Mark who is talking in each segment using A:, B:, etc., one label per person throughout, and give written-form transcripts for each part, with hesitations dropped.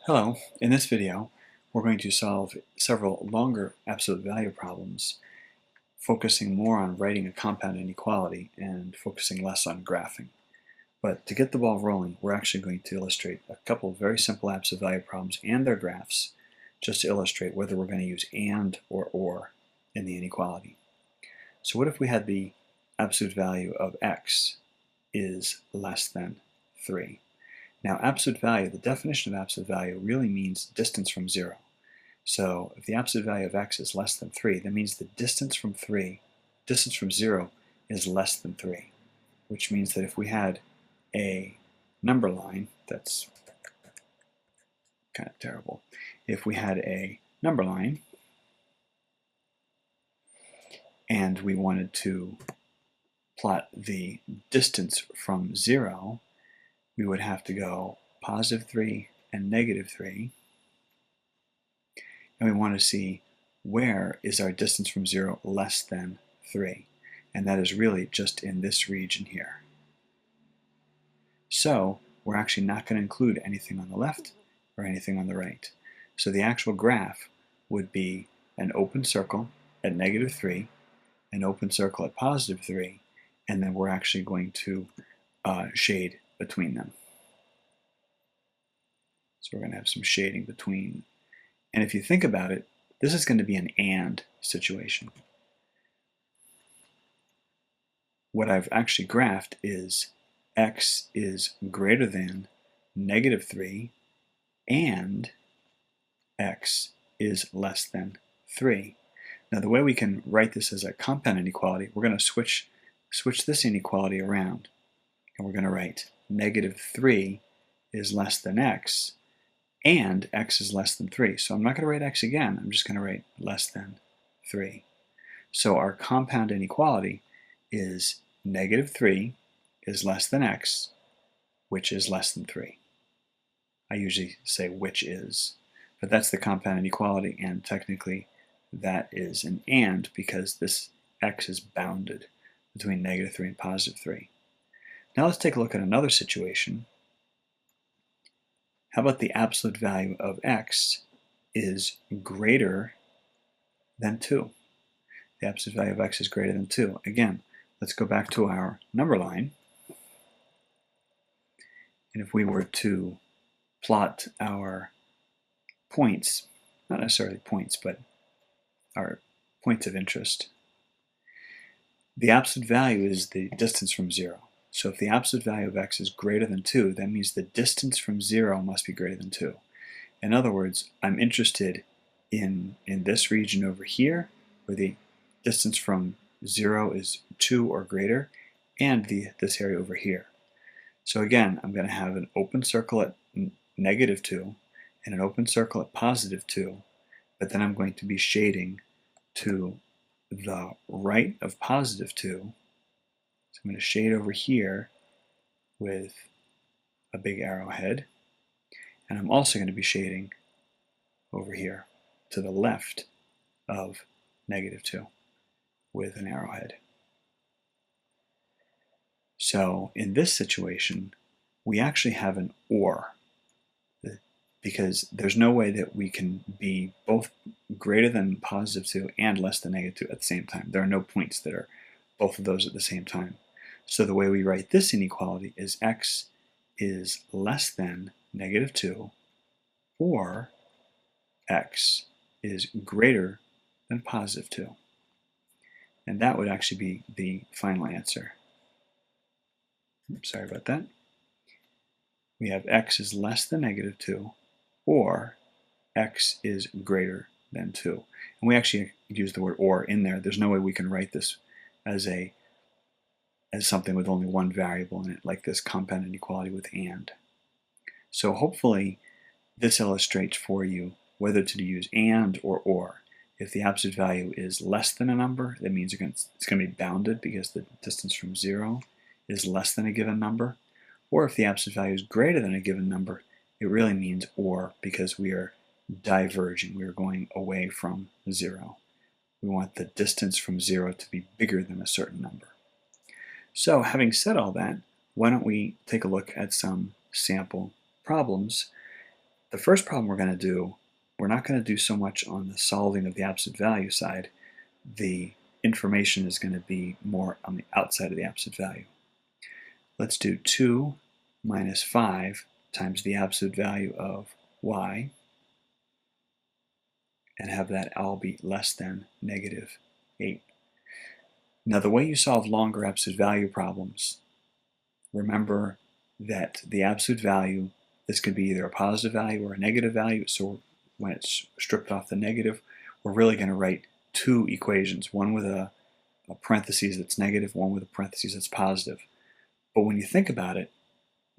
A: Hello, in this video we're going to solve several longer absolute value problems, focusing more on writing a compound inequality and focusing less on graphing. But to get the ball rolling, we're actually going to illustrate a couple of very simple absolute value problems and their graphs, just to illustrate whether we're going to use and or in the inequality. So what if we had the absolute value of x is less than 3? Now, absolute value, the definition of absolute value really means distance from 0. So if the absolute value of x is less than 3, that means the distance from 0 is less than 3, which means that if we had a number line, that's kind of terrible. If we had a number line and we wanted to plot the distance from 0, we would have to go positive 3 and negative 3. And we want to see where is our distance from 0 less than 3. And that is really just in this region here. So we're actually not going to include anything on the left or anything on the right. So the actual graph would be an open circle at negative 3, an open circle at positive 3, and then we're actually going to shade between them. So we're going to have some shading between. And if you think about it, this is going to be an and situation. What I've actually graphed is x is greater than negative 3 and x is less than 3. Now the way we can write this as a compound inequality, we're going to switch this inequality around. And we're going to write negative 3 is less than x, and x is less than 3. So I'm not going to write x again, I'm just going to write less than 3. So our compound inequality is negative 3 is less than x, which is less than 3. I usually say which is, but that's the compound inequality, and technically that is an and because this x is bounded between negative 3 and positive 3. Now let's take a look at another situation. How about the absolute value of x is greater than 2? The absolute value of x is greater than 2. Again, let's go back to our number line. And if we were to plot our points, not necessarily points, but our points of interest, the absolute value is the distance from 0. So if the absolute value of x is greater than 2, that means the distance from 0 must be greater than 2. In other words, I'm interested in this region over here, where the distance from 0 is 2 or greater, and this area over here. So again, I'm going to have an open circle at negative 2 and an open circle at positive 2, but then I'm going to be shading to the right of positive 2. So I'm going to shade over here with a big arrowhead, and I'm also going to be shading over here to the left of negative 2 with an arrowhead. So in this situation, we actually have an or, because there's no way that we can be both greater than positive 2 and less than negative 2 at the same time. There are no points that are both of those at the same time. So the way we write this inequality is x is less than negative 2 or x is greater than positive 2. And that would actually be the final answer. Sorry about that. We have x is less than negative 2 or x is greater than 2. And we actually use the word or in there. There's no way we can write this as something with only one variable in it, like this compound inequality with and. So hopefully this illustrates for you whether to use and or. If the absolute value is less than a number, that means it's going to be bounded because the distance from 0 is less than a given number. Or if the absolute value is greater than a given number, it really means or, because we are diverging. We are going away from 0. We want the distance from 0 to be bigger than a certain number. So having said all that, why don't we take a look at some sample problems The first problem we're going to do, we're not going to do so much on the solving of the absolute value side. The information is going to be more on the outside of the absolute value. Let's do 2 minus 5 times the absolute value of y, and have that all be less than negative 8. Now the way you solve longer absolute value problems, remember that the absolute value, this could be either a positive value or a negative value, so when it's stripped off the negative, we're really going to write two equations, one with a parentheses that's negative, one with a parentheses that's positive. But when you think about it,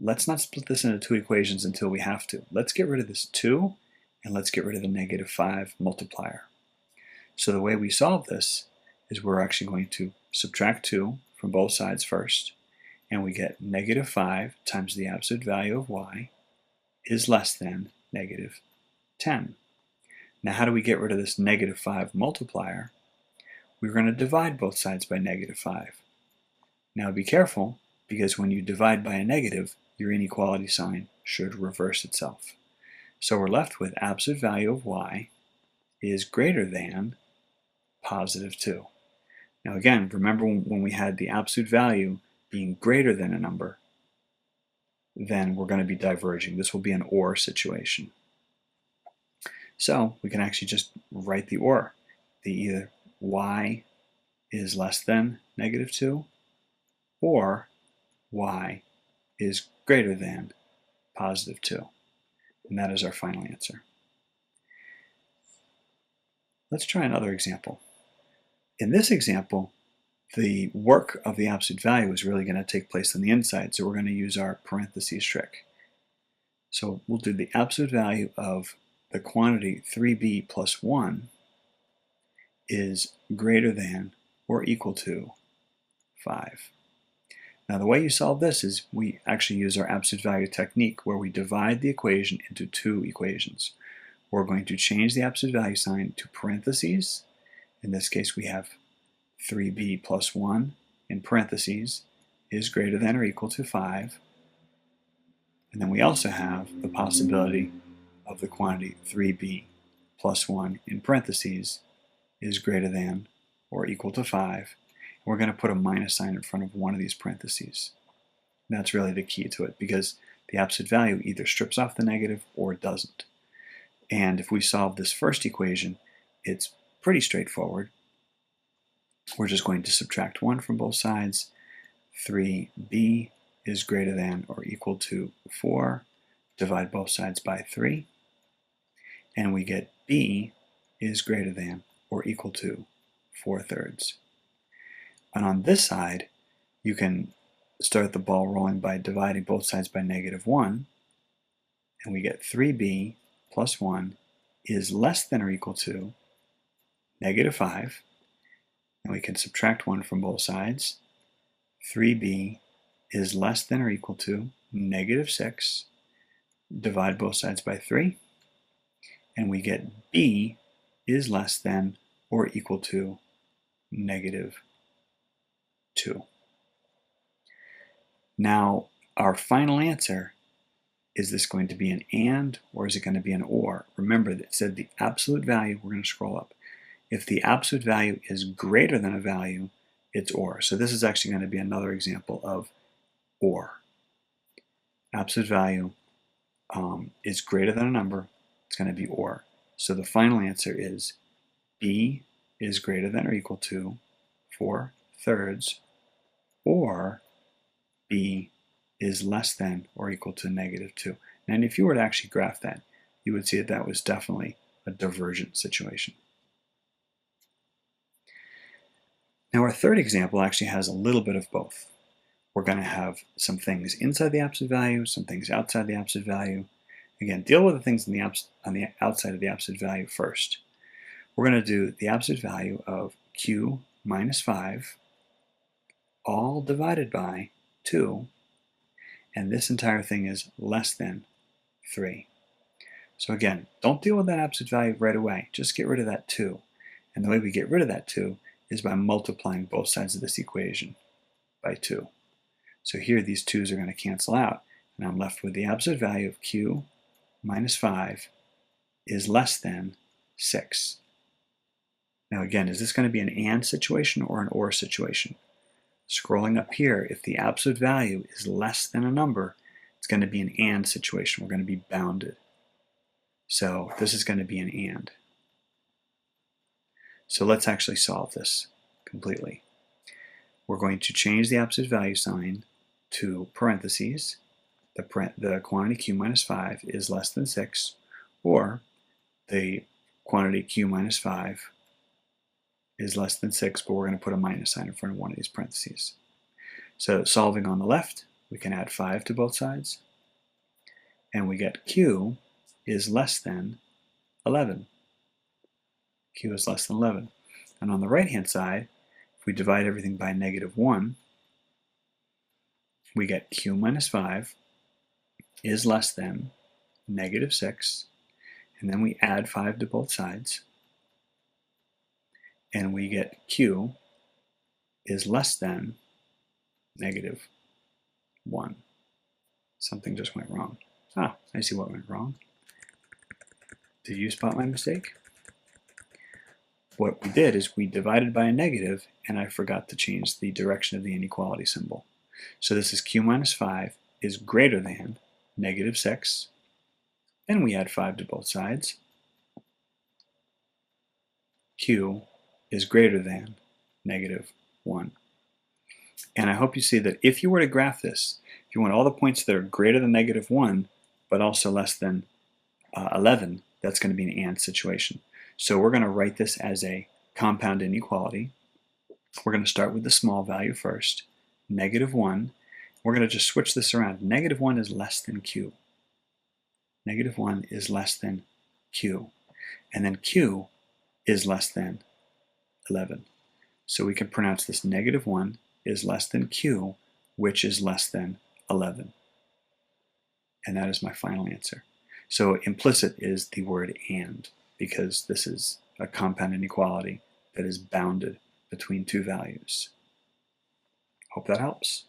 A: let's not split this into two equations until we have to. Let's get rid of this 2, and let's get rid of the negative 5 multiplier. So the way we solve this is we're actually going to subtract 2 from both sides first, and we get negative 5 times the absolute value of y is less than negative 10. Now how do we get rid of this negative 5 multiplier? We're going to divide both sides by negative 5. Now be careful, because when you divide by a negative, your inequality sign should reverse itself. So we're left with absolute value of y is greater than positive 2. Now again, remember when we had the absolute value being greater than a number, then we're going to be diverging. This will be an OR situation. So we can actually just write the OR. The either y is less than negative 2 or y is greater than positive 2. And that is our final answer. Let's try another example. In this example, the work of the absolute value is really going to take place on the inside, so we're going to use our parentheses trick. So we'll do the absolute value of the quantity 3b plus 1 is greater than or equal to 5. Now the way you solve this is we actually use our absolute value technique where we divide the equation into two equations. We're going to change the absolute value sign to parentheses. In this case we have 3b plus 1 in parentheses is greater than or equal to 5. And then we also have the possibility of the quantity 3b plus 1 in parentheses is greater than or equal to 5. We're going to put a minus sign in front of one of these parentheses. And that's really the key to it, because the absolute value either strips off the negative or doesn't. And if we solve this first equation, it's pretty straightforward. We're just going to subtract 1 from both sides. 3b is greater than or equal to 4. Divide both sides by 3. And we get b is greater than or equal to 4/3. And on this side, you can start the ball rolling by dividing both sides by negative 1. And we get 3b plus 1 is less than or equal to negative 5. And we can subtract 1 from both sides. 3b is less than or equal to negative 6. Divide both sides by 3. And we get b is less than or equal to negative 2. Now, our final answer, is this going to be an AND or is it going to be an OR? Remember that it said the absolute value, we're going to scroll up. If the absolute value is greater than a value, it's OR. So this is actually going to be another example of OR. Absolute value is greater than a number, it's going to be OR. So the final answer is B is greater than or equal to 4/3, or B is less than or equal to negative 2. And if you were to actually graph that, you would see that that was definitely a divergent situation. Now our third example actually has a little bit of both. We're going to have some things inside the absolute value, some things outside the absolute value. Again, deal with the things on the outside of the absolute value first. We're going to do the absolute value of q minus 5 all divided by 2, and this entire thing is less than 3. So again, don't deal with that absolute value right away. Just get rid of that 2. And the way we get rid of that 2 is by multiplying both sides of this equation by 2. So here these 2's are going to cancel out, and I'm left with the absolute value of q minus 5 is less than 6. Now again, is this going to be an AND situation or an OR situation? Scrolling up here, if the absolute value is less than a number, it's going to be an AND situation. We're going to be bounded. So this is going to be an AND. So let's actually solve this completely. We're going to change the absolute value sign to parentheses. The quantity q minus 5 is less than 6, or the quantity q minus 5 is less than 6, but we're going to put a minus sign in front of one of these parentheses. So solving on the left, we can add 5 to both sides, and we get q is less than 11. Q is less than 11. And on the right-hand side, if we divide everything by -1, we get q minus 5 is less than -6, and then we add 5 to both sides, and we get q is less than -1. Something just went wrong. Ah, I see what went wrong. Did you spot my mistake? What we did is we divided by a negative, and I forgot to change the direction of the inequality symbol. So this is q minus 5 is greater than -6, and we add 5 to both sides. Q is greater than -1. And I hope you see that if you were to graph this, if you want all the points that are greater than -1, but also less than 11, that's going to be an AND situation. So we're going to write this as a compound inequality. We're going to start with the small value first, -1. We're going to just switch this around. -1 is less than q. -1 is less than q. And then q is less than 11. So we can pronounce this -1 is less than q, which is less than 11. And that is my final answer. So implicit is the word AND, because this is a compound inequality that is bounded between two values. Hope that helps.